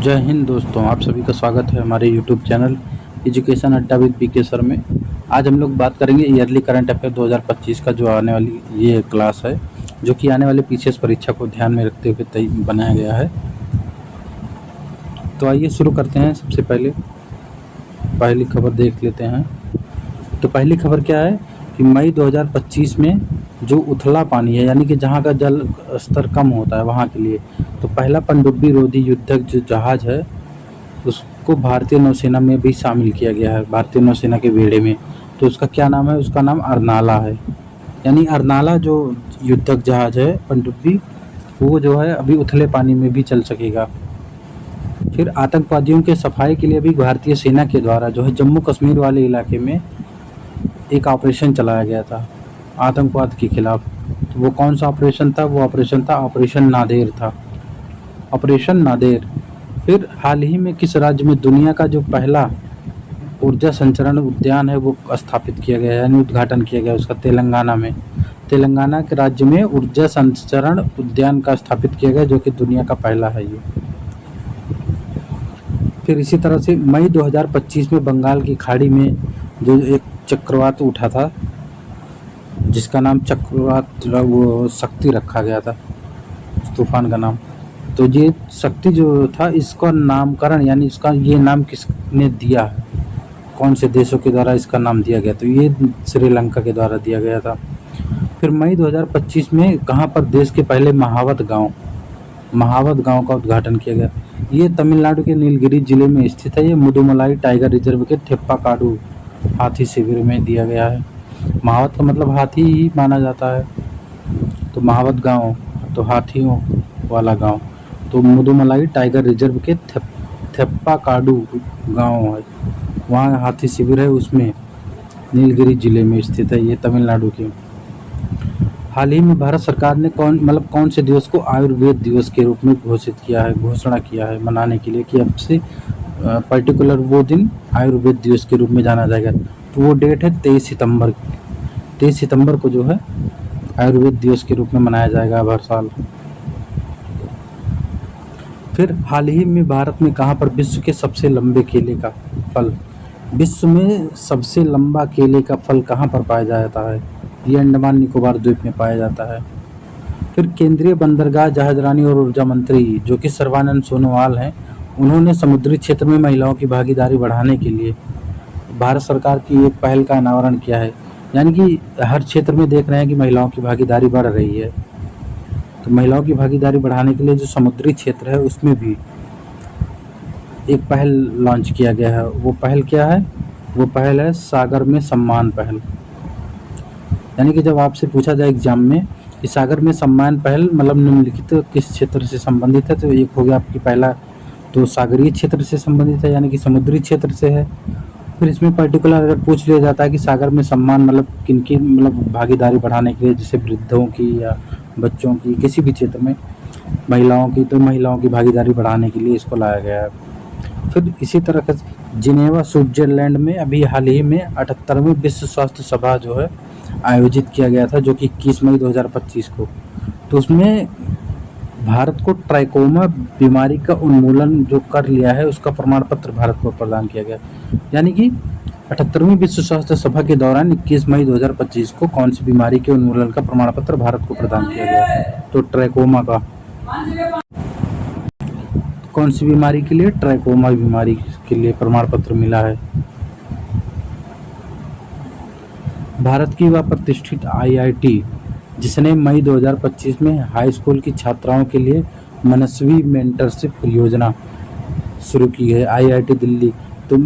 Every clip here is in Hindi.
जय हिंद दोस्तों, आप सभी का स्वागत है हमारे यूट्यूब चैनल एजुकेशन अड्डा विद पीके सर में। आज हम लोग बात करेंगे ईयरली करंट अफेयर 2025 का जो आने वाली ये क्लास है, जो कि आने वाले पीसीएस परीक्षा को ध्यान में रखते हुए बनाया गया है। तो आइए शुरू करते हैं। सबसे पहले पहली खबर देख लेते हैं। तो पहली खबर क्या है कि मई 2025 में जो उथला पानी है, यानी कि जहाँ का जल स्तर कम होता है वहाँ के लिए, तो पहला पनडुब्बी रोधी युद्धक जो जहाज़ है उसको भारतीय नौसेना में भी शामिल किया गया है, भारतीय नौसेना के बेड़े में। तो उसका क्या नाम है? उसका नाम अरनाला है। यानी अरनाला जो युद्धक जहाज़ है पनडुब्बी, वो जो है अभी उथले पानी में भी चल सकेगा। फिर आतंकवादियों के सफाई के लिए भी भारतीय सेना के द्वारा जो है जम्मू कश्मीर वाले इलाके में एक ऑपरेशन चलाया गया था आतंकवाद के खिलाफ। तो वो कौन सा ऑपरेशन था? वो ऑपरेशन था ऑपरेशन नादेर था, ऑपरेशन नादेर। फिर हाल ही में किस राज्य में दुनिया का जो पहला ऊर्जा संचरण उद्यान है वो स्थापित किया गया है, यानी उद्घाटन किया गया उसका? तेलंगाना में। तेलंगाना के राज्य में ऊर्जा संचरण उद्यान का स्थापित किया गया, जो कि दुनिया का पहला है ये। फिर इसी तरह से मई 2025 में बंगाल की खाड़ी में जो एक चक्रवात उठा था, जिसका नाम चक्रवात वो शक्ति रखा गया था, उस तूफान का नाम। तो ये शक्ति जो था, इसका नामकरण यानी इसका ये नाम किसने दिया है, कौन से देशों के द्वारा इसका नाम दिया गया? तो ये श्रीलंका के द्वारा दिया गया था। फिर मई 2025 में कहाँ पर देश के पहले महावत गांव का उद्घाटन किया गया? ये तमिलनाडु के नीलगिरी जिले में स्थित है। ये मुदुमलाई टाइगर रिजर्व के थेप्पाकाडू हाथी शिविर में दिया गया है। महावत का मतलब हाथी ही माना जाता है, तो महावत गांव तो हाथियों वाला गांव। तो मुदुमलाई टाइगर रिजर्व के थेप्पाकाडू गांव है, वहाँ हाथी शिविर है, उसमें नीलगिरी जिले में स्थित है, ये तमिलनाडु के। हाल ही में भारत सरकार ने कौन से दिवस को आयुर्वेद दिवस के रूप में घोषणा किया है मनाने के लिए, कि अब से पर्टिकुलर वो दिन आयुर्वेद दिवस के रूप में जाना जाएगा। तो वो डेट है 23 सितंबर। 23 सितंबर को जो है आयुर्वेद दिवस के रूप में मनाया जाएगा अब हर साल। फिर हाल ही में भारत में कहाँ पर विश्व के सबसे लंबे केले का फल, विश्व में सबसे लंबा केले का फल कहाँ पर पाया जाता है? ये अंडमान निकोबार द्वीप में पाया जाता है। फिर केंद्रीय बंदरगाह, जहाजरानी और ऊर्जा मंत्री जो कि सर्बानंद सोनोवाल हैं, उन्होंने समुद्री क्षेत्र में महिलाओं की भागीदारी बढ़ाने के लिए भारत सरकार की एक पहल का अनावरण किया है। यानी कि हर क्षेत्र में देख रहे हैं कि महिलाओं की भागीदारी बढ़ रही है, तो महिलाओं की भागीदारी बढ़ाने के लिए जो समुद्री क्षेत्र है उसमें भी एक पहल लॉन्च किया गया है। वो पहल क्या है? वो पहल है सागर में सम्मान पहल। यानी कि जब आपसे पूछा जाए एग्जाम में कि सागर में सम्मान पहल मतलब निम्नलिखित किस क्षेत्र से संबंधित है, तो एक हो गया आपकी पहला तो सागरीय क्षेत्र से संबंधित है, यानी कि समुद्री क्षेत्र से है। फिर इसमें पर्टिकुलर अगर पूछ लिया जाता है कि सागर में सम्मान मतलब किनकी भागीदारी बढ़ाने के लिए, जैसे वृद्धों की या बच्चों की, किसी भी क्षेत्र में महिलाओं की, तो महिलाओं की भागीदारी बढ़ाने के लिए इसको लाया गया है। फिर इसी तरह से जिनेवा स्विट्जरलैंड में अभी हाल ही में 78वें विश्व स्वास्थ्य सभा जो है आयोजित किया गया था, जो कि 21 मई 2025 को। तो उसमें भारत को ट्राइकोमा बीमारी का उन्मूलन जो कर लिया है उसका प्रमाण पत्र भारत को प्रदान किया गया। यानी कि 78वीं विश्व स्वास्थ्य सभा के दौरान 21 मई 2025 को कौन सी बीमारी के उन्मूलन का प्रमाण पत्र भारत को प्रदान किया गया? तो ट्राइकोमा का। कौन सी बीमारी के लिए? ट्राइकोमा बीमारी के लिए प्रमाण पत्र मिला है। भारत की वह प्रतिष्ठित आईआईटी जिसने मई 2025 में हाई स्कूल की छात्राओं के लिए मनस्वी मेंटरशिप योजना शुरू की है, आईआईटी दिल्ली। तो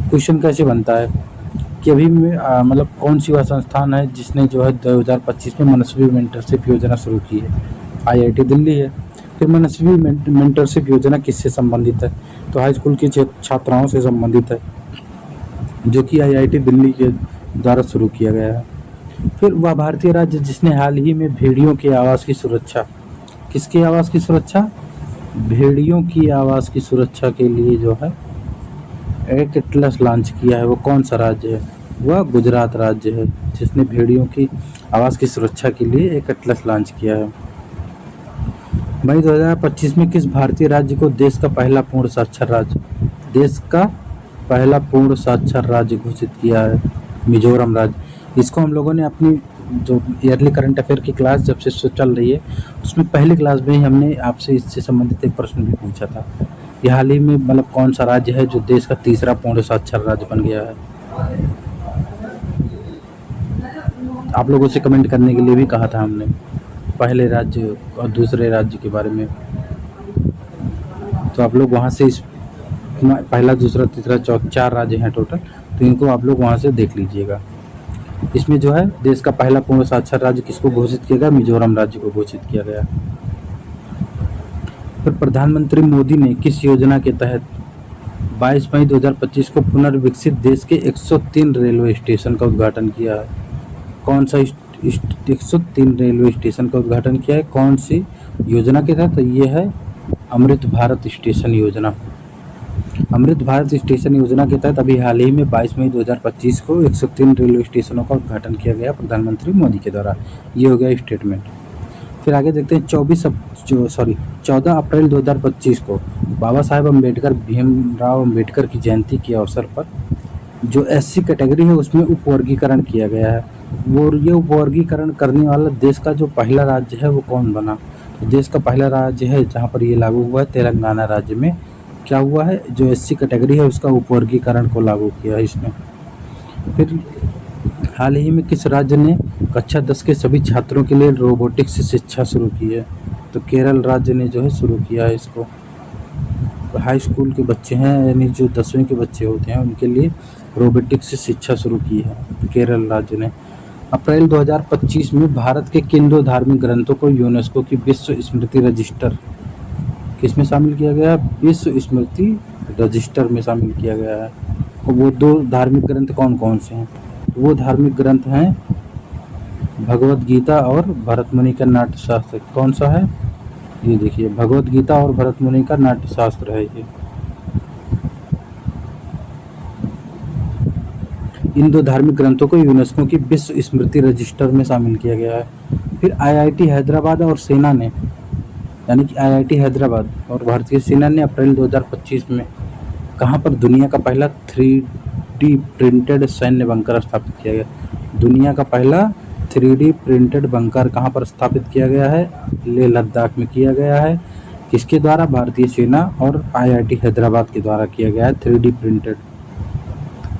क्वेश्चन कैसे बनता है कि अभी मतलब कौन सी वह संस्थान है जिसने जो है 2025 में मनस्वी मेंटरशिप योजना शुरू की है? आईआईटी दिल्ली है। फिर मनस्वी मेंटरशिप योजना किससे संबंधित है? तो हाई स्कूल की छात्राओं से संबंधित है, जो कि आईआईटी दिल्ली के द्वारा शुरू किया गया है। फिर वह भारतीय राज्य जिसने हाल ही में भेड़ियों के आवास की सुरक्षा, किसके आवास की सुरक्षा? भेड़ियों की आवास की सुरक्षा के लिए जो है एक एटलस लॉन्च किया है, वो कौन सा राज्य है? वह गुजरात राज्य है, जिसने भेड़ियों की आवास की सुरक्षा के लिए एक एटलस लॉन्च किया है। मई 2025 में किस भारतीय राज्य को देश का पहला पूर्ण साक्षर राज्य घोषित किया है? मिजोरम राज्य। इसको हम लोगों ने अपनी जो ईयरली करंट अफेयर की क्लास जब से चल रही है उसमें पहली क्लास में ही हमने आपसे इससे संबंधित एक प्रश्न भी पूछा था। ये हाल ही में मतलब कौन सा राज्य है जो देश का तीसरा पूर्ण साक्षर राज्य बन गया है? आप लोगों से कमेंट करने के लिए भी कहा था हमने पहले राज्य और दूसरे राज्य के बारे में, तो आप लोग वहाँ से इस पहला दूसरा तीसरा चौथा 4 राज्य हैं टोटल, तो इनको आप लोग वहाँ से देख लीजिएगा। इसमें जो है देश का पहला पूर्ण साक्षर राज्य किसको घोषित किया गया? मिजोरम राज्य को घोषित किया गया। फिर प्रधानमंत्री मोदी ने किस योजना के तहत 22 मई 2025 को पुनर्विकसित देश के 103 रेलवे स्टेशन का उद्घाटन किया है? कौन सा 103 रेलवे स्टेशन का उद्घाटन किया है? कौन सी योजना के तहत? ये है अमृत भारत स्टेशन योजना। अमृत भारत स्टेशन योजना के तहत अभी हाल ही में 22 मई 2025 को 103 रेलवे स्टेशनों का उद्घाटन किया गया प्रधानमंत्री मोदी के द्वारा। ये हो गया स्टेटमेंट। फिर आगे देखते हैं 14 अप्रैल 2025 को बाबा साहेब अम्बेडकर भीमराव अम्बेडकर की जयंती के अवसर पर जो SC कैटेगरी है उसमें उपवर्गीकरण किया गया है। वो ये उपवर्गीकरण करने वाला देश का जो पहला राज्य है वो कौन बना? तो देश का पहला राज्य है जहाँ पर ये लागू हुआ है तेलंगाना राज्य में। क्या हुआ है? जो SC कैटेगरी है उसका उपवर्गीकरण को लागू किया है इसमें। फिर हाल ही में किस राज्य ने कक्षा 10 के सभी छात्रों के लिए रोबोटिक्स से शिक्षा शुरू की है? तो केरल राज्य ने जो है शुरू किया है इसको। हाई स्कूल के बच्चे हैं यानी जो 10वीं के बच्चे होते हैं उनके लिए रोबोटिक्स से शिक्षा शुरू की है केरल राज्य ने। अप्रैल 2025 में भारत के किन 2 धार्मिक ग्रंथों को यूनेस्को की विश्व स्मृति रजिस्टर किसमें शामिल किया गया है? विश्व स्मृति रजिस्टर में शामिल किया गया है। और वो 2 धार्मिक ग्रंथ कौन कौन से हैं? वो धार्मिक ग्रंथ हैं भगवद गीता और भरत मुनि का नाट्य शास्त्र। कौन सा है? ये देखिए भगवद गीता और भरत मुनि का नाट्य शास्त्र है ये। इन 2 धार्मिक ग्रंथों को यूनेस्को की विश्व स्मृति रजिस्टर में शामिल किया गया है। फिर IIT हैदराबाद और सेना ने यानी कि IIT हैदराबाद और भारतीय सेना ने अप्रैल 2025 में कहाँ पर दुनिया का पहला 3D प्रिंटेड सैन्य बंकर स्थापित किया गया? दुनिया का पहला 3D प्रिंटेड बंकर कहाँ पर स्थापित किया गया है? लेह लद्दाख में किया गया है। किसके द्वारा? भारतीय सेना और IIT हैदराबाद के द्वारा किया गया है 3D प्रिंटेड।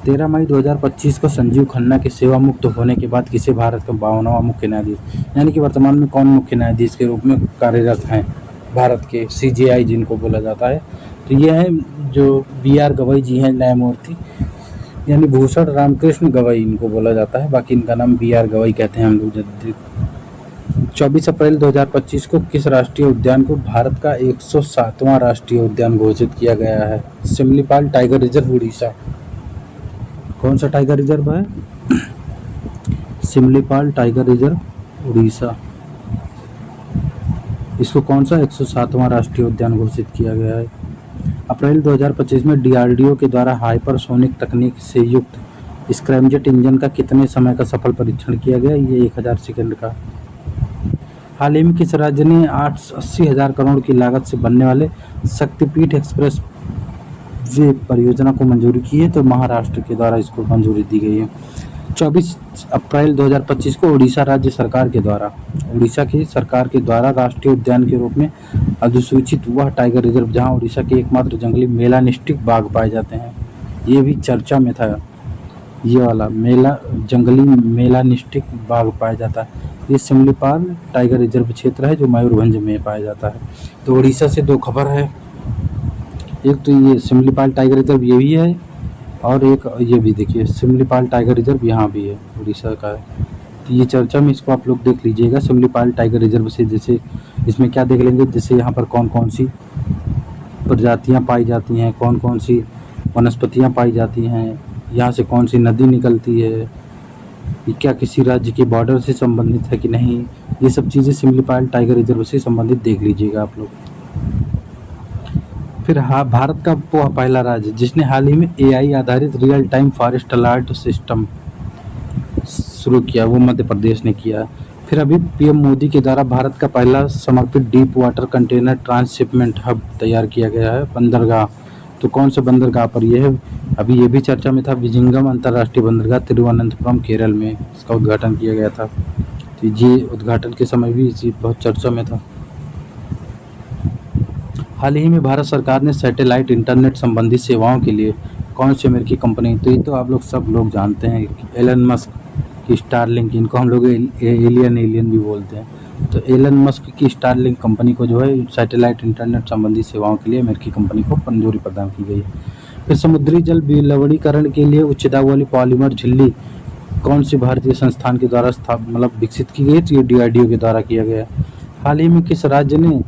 13 मई 2025 को संजीव खन्ना के सेवा मुक्त होने के बाद किसे भारत का 52वां मुख्य न्यायाधीश यानी कि वर्तमान में कौन मुख्य न्यायाधीश के रूप में कार्यरत हैं भारत के? CJI जिनको बोला जाता है। तो ये हैं जो BR गवई जी हैं न्यायमूर्ति यानी भूषण रामकृष्ण गवई इनको बोला जाता है, बाकी इनका नाम BR गवई कहते हैं हम लोग। 24 अप्रैल 2025 को किस राष्ट्रीय उद्यान को भारत का 107वां राष्ट्रीय उद्यान घोषित किया गया है? Simlipal tiger reserve Orissa. कौन सा टाइगर रिजर्व है? Simlipal tiger reserve Orissa. इसको कौन सा 107वां राष्ट्रीय उद्यान घोषित किया गया है? अप्रैल 2025 में DRDO के द्वारा हाइपरसोनिक तकनीक से युक्त स्क्रैमजेट इंजन का कितने समय का सफल परीक्षण किया गया? ये 1000 सेकंड का। हाल ही में किस राज्य ने 80,000 करोड़ की लागत से बनने वाले शक्तिपीठ एक्सप्रेस वे परियोजना को मंजूरी की है? तो महाराष्ट्र के द्वारा इसको मंजूरी दी गई है। 24 अप्रैल 2025 को उड़ीसा की सरकार के द्वारा राष्ट्रीय उद्यान के रूप में अधिसूचित वह टाइगर रिजर्व जहां उड़ीसा के एकमात्र जंगली मेलानिस्टिक बाघ पाए जाते हैं। ये भी चर्चा में था, ये वाला जंगली मेलानिस्टिक बाघ पाया जाता है। ये सिमलीपाल टाइगर रिजर्व क्षेत्र है जो मयूरभंज में पाया जाता है। तो उड़ीसा से 2 खबर है, एक तो ये सिमलीपाल टाइगर रिजर्व ये भी है और एक ये भी देखिए सिमलीपाल टाइगर रिजर्व यहाँ भी है, उड़ीसा का है। तो ये चर्चा में इसको आप लोग देख लीजिएगा। सिमलीपाल टाइगर रिजर्व से जैसे इसमें क्या देख लेंगे, जैसे यहाँ पर कौन कौन सी प्रजातियाँ पाई जाती हैं, कौन कौन सी वनस्पतियाँ पाई जाती हैं, यहाँ से कौन सी नदी निकलती है, ये क्या किसी राज्य के बॉर्डर से संबंधित है कि नहीं, ये सब चीज़ें सिमलीपाल टाइगर रिजर्व से संबंधित देख लीजिएगा आप लोग। फिर भारत का वो पहला राज्य जिसने हाल ही में AI आधारित real time forest alert system शुरू किया वो मध्य प्रदेश ने किया। फिर अभी पीएम मोदी के द्वारा भारत का पहला समर्पित deep water container transshipment hub तैयार किया गया है बंदरगाह। तो कौन से बंदरगाह पर ये है? अभी ये भी चर्चा में था, विजिंगम अंतर्राष्ट्रीय बंदरगाह तिरुवनंतपुरम केरल में इसका उद्घाटन किया गया था। तो ये उद्घाटन के समय भी इसी बहुत चर्चा में था। हाल ही में भारत सरकार ने सैटेलाइट इंटरनेट संबंधी सेवाओं के लिए कौन सी अमेरिकी कंपनी, तो ये तो आप लोग सब लोग जानते हैं, एलन मस्क की स्टारलिंक, इनको हम लोग एलियन भी बोलते हैं। तो एलन मस्क की स्टारलिंक कंपनी को जो है सैटेलाइट इंटरनेट संबंधी सेवाओं के लिए अमेरिकी कंपनी को मंजूरी प्रदान की गई है। फिर समुद्री जल लवणीकरण के लिए उच्च दाब वाली पॉलीमर झिल्ली कौन सी भारतीय संस्थान के द्वारा विकसित की गई? तो ये डीआरडीओ के द्वारा किया गया। हाल ही में किस राज्य ने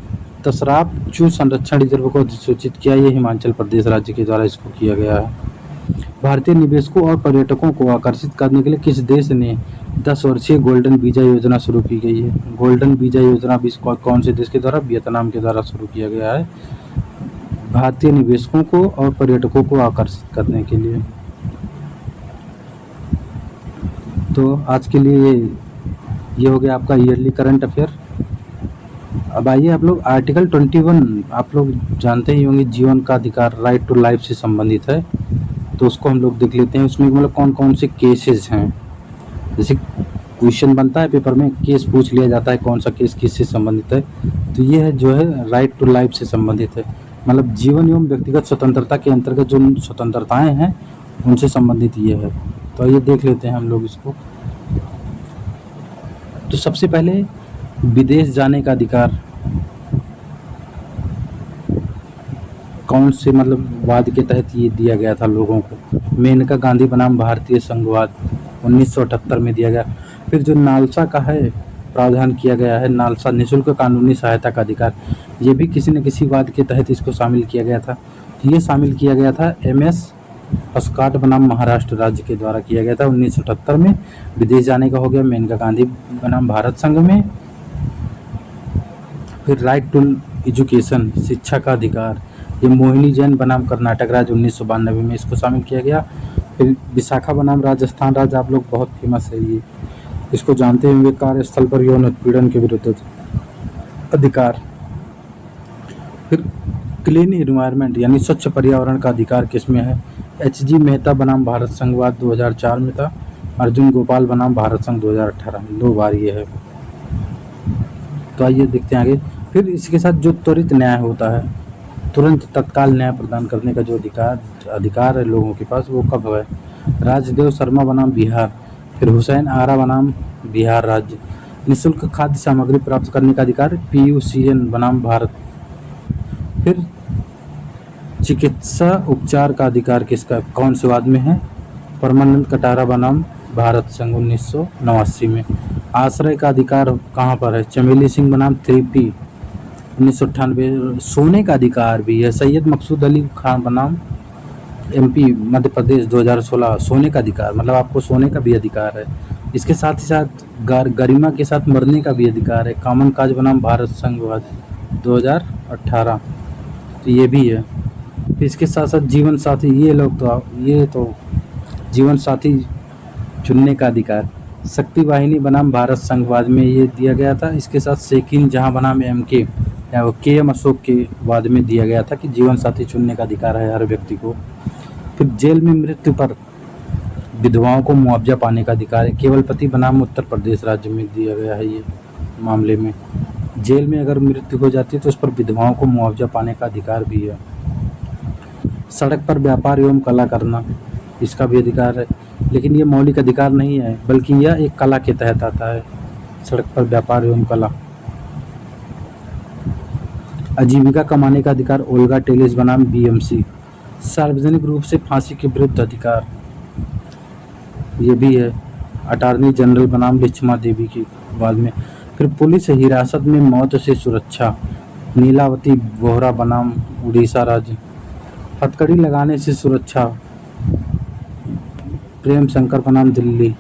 तसराप चू संरक्षण रिजर्व को अधिसूचित किया? ये हिमाचल प्रदेश राज्य के द्वारा इसको किया गया है। भारतीय निवेशकों और पर्यटकों को आकर्षित करने के लिए किस देश ने 10 वर्षीय गोल्डन वीजा योजना शुरू की गई है? गोल्डन वीजा योजना भी कौन से देश के द्वारा? वियतनाम के द्वारा शुरू किया गया है, भारतीय निवेशकों को और पर्यटकों को आकर्षित करने के लिए। तो आज के लिए ये हो गया आपका ईयरली करंट अफेयर। अब आइए आप लोग आर्टिकल 21, आप लोग जानते ही होंगे, जीवन का अधिकार, राइट टू लाइफ से संबंधित है। तो उसको हम लोग देख लेते हैं। उसमें मतलब कौन कौन से केसेस हैं। जैसे क्वेश्चन बनता है पेपर में, केस पूछ लिया जाता है कौन सा केस किससे संबंधित है। तो ये है जो है राइट टू लाइफ से संबंधित है, मतलब जीवन एवं व्यक्तिगत स्वतंत्रता के अंतर्गत जो स्वतंत्रताएं हैं उनसे संबंधित ये है। तो ये देख लेते हैं हम लोग इसको। तो सबसे पहले विदेश जाने का अधिकार कौन से मतलब वाद के तहत ये दिया गया था लोगों को? मेनका गांधी बनाम भारतीय संघवाद 1978 में दिया गया। फिर जो नालसा का है प्रावधान किया गया है, नालसा निःशुल्क कानूनी सहायता का अधिकार, ये भी किसी न किसी वाद के तहत इसको शामिल किया गया था। ये शामिल किया गया था MS अस्काट बनाम महाराष्ट्र राज्य के द्वारा किया गया था 1978 में। विदेश जाने का हो गया मेनका गांधी बनाम भारत संघ में। फिर राइट टू एजुकेशन, शिक्षा का अधिकार, ये मोहिनी जैन बनाम कर्नाटक राज्य 1992 में इसको शामिल किया गया। फिर विशाखा बनाम राजस्थान राज्य, आप लोग बहुत फेमस है ये, इसको जानते होंगे, कार्यस्थल पर यौन उत्पीड़न के विरुद्ध अधिकार। फिर क्लीन एनवायरनमेंट यानी स्वच्छ पर्यावरण का अधिकार किसमें है? HG मेहता बनाम भारत संघवाद 2004 में था, अर्जुन गोपाल बनाम भारत संघ 2018 में, 2 बार ये है। तो आइए देखते हैं आगे। फिर इसके साथ जो त्वरित न्याय होता है, तुरंत तत्काल न्याय प्रदान करने का जो अधिकार है लोगों के पास, वो कब है? राजदेव शर्मा बनाम बिहार, फिर हुसैन आरा बनाम बिहार राज्य। निःशुल्क खाद्य सामग्री प्राप्त करने का अधिकार PUCN बनाम भारत। फिर चिकित्सा उपचार का अधिकार किसका, कौन से वाद में है? परमानंद कटारा बनाम भारत संघ 1989 में। आश्रय का अधिकार कहाँ पर है? चमेली सिंह बनाम त्रिपी 1998। सोने का अधिकार भी है, सैयद मकसूद अली खान बनाम MP मध्य प्रदेश 2016। सोने का अधिकार मतलब आपको सोने का भी अधिकार है। इसके साथ ही साथ गरिमा के साथ मरने का भी अधिकार है, कामन काज बनाम भारत संघ 2018। तो ये भी है। फिर इसके साथ साथ जीवन साथी, ये तो जीवन साथी चुनने का अधिकार, शक्ति वाहिनी बनाम भारत संघवाद में ये दिया गया था। इसके साथ शेखिन जहां बनाम MK या KM अशोक के वाद में दिया गया था कि जीवन साथी चुनने का अधिकार है हर व्यक्ति को। फिर जेल में मृत्यु पर विधवाओं को मुआवजा पाने का अधिकार है, केवलपति बनाम उत्तर प्रदेश राज्य में दिया गया है। ये मामले में जेल में अगर मृत्यु हो जाती है तो उस पर विधवाओं को मुआवजा पाने का अधिकार भी है। सड़क पर व्यापार एवं कला करना, इसका भी अधिकार है, लेकिन ये मौलिक अधिकार नहीं है बल्कि यह एक कला के तहत आता है, सड़क पर व्यापार एवं कला। आजीविका कमाने का अधिकार ओल्गा टेलिस बनाम BMC। सार्वजनिक रूप से फांसी के विरुद्ध अधिकार, ये भी है, अटॉर्नी जनरल बनाम लिच्छमा देवी की वाद में। फिर पुलिस हिरासत में मौत से सुरक्षा, नीलावती बोहरा बनाम उड़ीसा राज्य। हथकड़ी लगाने से सुरक्षा, प्रेम शंकर बनाम दिल्ली।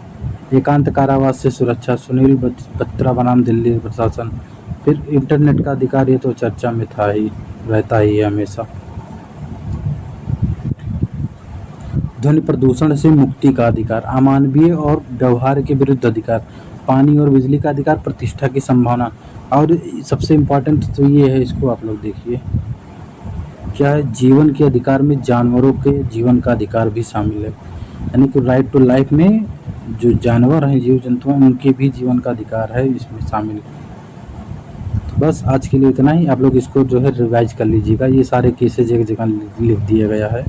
एकांत कारावास से सुरक्षा, सुनील बत्रा बनाम दिल्ली प्रशासन। फिर इंटरनेट का अधिकार, ये तो चर्चा में था ही, रहता ही है हमेशा। ध्वनि प्रदूषण से मुक्ति का अधिकार, अमानवीय और व्यवहार के विरुद्ध अधिकार, पानी और बिजली का अधिकार, प्रतिष्ठा की संभावना, और सबसे इम्पोर्टेंट तो ये है, इसको आप लोग देखिए, क्या है, जीवन के अधिकार में जानवरों के जीवन का अधिकार भी शामिल है। यानी कि राइट टू लाइफ में जो जानवर हैं, जीव जंतु हैं, उनके भी जीवन का अधिकार है इसमें शामिल। तो बस आज के लिए इतना ही। आप लोग इसको जो है रिवाइज कर लीजिएगा। ये सारे केसेज एक जगह लिख दिया गया है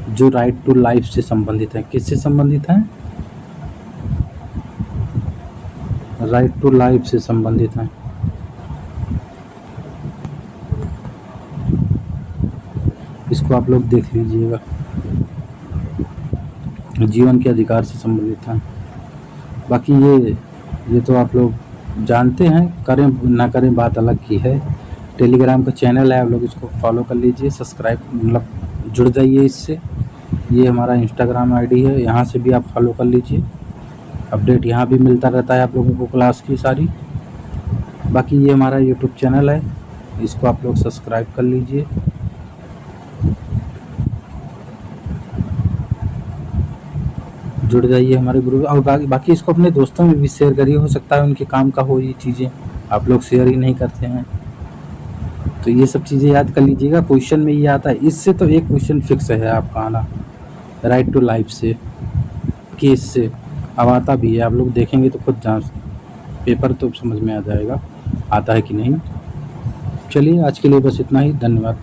जो राइट टू लाइफ से संबंधित है। किससे संबंधित है? राइट टू लाइफ से संबंधित है। इसको आप लोग देख लीजिएगा, जीवन के अधिकार से संबंधित है। बाकी ये तो आप लोग जानते हैं, करें ना करें बात अलग की है। टेलीग्राम का चैनल है, आप लोग इसको फॉलो कर लीजिए, सब्सक्राइब मतलब जुड़ जाइए इससे। ये हमारा इंस्टाग्राम आईडी है, यहाँ से भी आप फॉलो कर लीजिए। अपडेट यहाँ भी मिलता रहता है आप लोगों को क्लास की सारी। बाकी ये हमारा यूट्यूब चैनल है, इसको आप लोग सब्सक्राइब कर लीजिए। जुड़ जाइए हमारे ग्रुप। और बाकी इसको अपने दोस्तों में भी शेयर करिए, हो सकता है उनके काम का हो ये चीज़ें, आप लोग शेयर ही नहीं करते हैं। तो ये सब चीज़ें याद कर लीजिएगा, क्वेश्चन में ये आता है। इससे तो एक क्वेश्चन फिक्स है आपका आना, राइट टू लाइफ से, केस से अब आता भी है। आप लोग देखेंगे तो खुद जांच, पेपर तो समझ में आ जाएगा आता है कि नहीं। चलिए आज के लिए बस इतना ही, धन्यवाद।